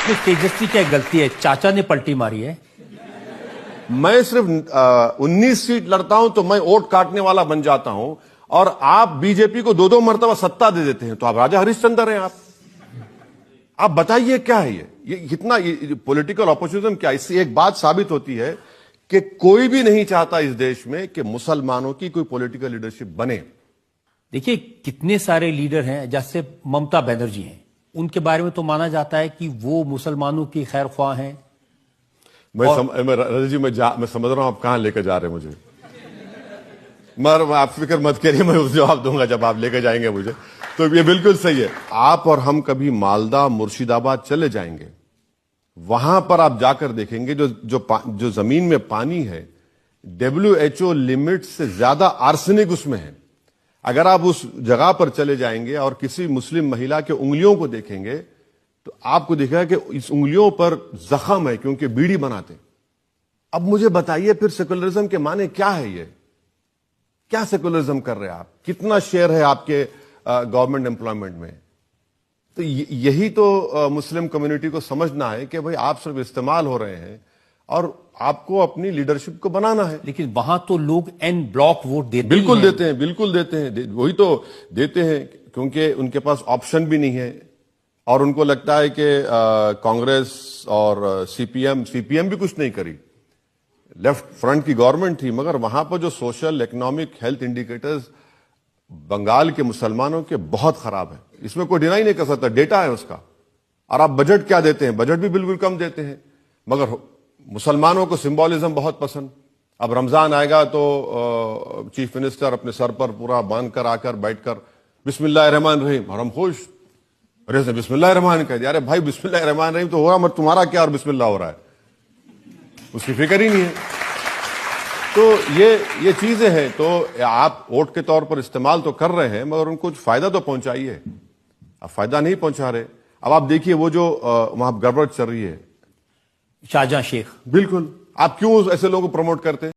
اس तेजस्वी क्या गलती है? चाचा ने पलटी मारी है। मैं सिर्फ 19 सीट लड़ता हूं तो मैं वोट काटने वाला बन जाता हूं, और आप बीजेपी को 2-2 मरतबा सत्ता दे देते हैं, तो आप राजा हरिश्चंद्र हैं। आप बताइए क्या है ये इतना पॉलिटिकल ऑपोजिशन क्या? इससे एक बात साबित होती है कि कोई भी नहीं चाहता इस देश में कि मुसलमानों की कोई पॉलिटिकल लीडरशिप बने। देखिए कितने सारे लीडर हैं, जैसे ममता बनर्जी हैं, उनके बारे में तो माना जाता है कि वो मुसलमानों की खैर ख्वाह हैं। मैं समझ रहा हूं आप कहां लेकर जा रहे हैं मुझे, मगर आप फिक्र मत करिए, मैं उस जवाब दूंगा जब आप लेकर जाएंगे मुझे। तो ये बिल्कुल सही है। आप और हम कभी मालदा मुर्शिदाबाद चले जाएंगे, वहां पर आप जाकर देखेंगे जो जमीन में पानी है, WHO लिमिट से ज्यादा आर्सेनिक उसमें है। अगर आप उस जगह पर चले जाएंगे और किसी मुस्लिम महिला के उंगलियों को देखेंगे तो आपको दिखेगा कि इस उंगलियों पर जख्म है, क्योंकि बीड़ी बनाते। अब मुझे बताइए फिर सेकुलरिज्म के माने क्या है? ये क्या सेकुलरिज्म कर रहे हैं आप? कितना शेयर है आपके गवर्नमेंट एम्प्लॉयमेंट में? तो यही तो मुस्लिम कम्युनिटी को समझना है कि भाई आप सिर्फ इस्तेमाल हो रहे हैं और आपको अपनी लीडरशिप को बनाना है। लेकिन वहां तो लोग एन ब्लॉक वोट देते बिल्कुल देते हैं, बिल्कुल देते हैं, वही तो देते हैं, क्योंकि उनके पास ऑप्शन भी नहीं है और उनको लगता है कि कांग्रेस और सीपीएम भी कुछ नहीं करी। लेफ्ट फ्रंट की गवर्नमेंट थी, मगर वहां पर जो social economic health indicators Bengal के मुसलमानों के बहुत खराब है, इसमें कोई डिनाई नहीं कर सकता, डेटा है उसका। और आप बजट क्या देते हैं? बजट भी बिल्कुल कम देते हैं, मगर मुसलमानों को सिंबॉलिज्म बहुत पसंद। अब रमजान आएगा तो चीफ मिनिस्टर अपने सर पर पूरा बांध कर आकर बैठकर बिस्मिल्लाहिर्रहमानिर्रहीम, और हम खुश। अरे बिस्मिल्लाहिर्रहमान कह दिया, अरे भाई बिस्मिल्लाहिर्रहमानिर्रहीम तो हो रहा, मगर तुम्हारा क्या और बिस्मिल्लाह हो रहा है, उसकी फिक्र ही नहीं है। तो ये चीजें हैं। तो आप वोट के तौर पर इस्तेमाल तो कर रहे हैं, मगर उनको कुछ फायदा तो पहुंचाइए। आप फायदा नहीं पहुंचा रहे। अब आप देखिए वो जो वहां गड़बड़ चल रही है, शाहजहां शेख, बिल्कुल, आप क्यों ऐसे लोगों को प्रमोट करते हैं?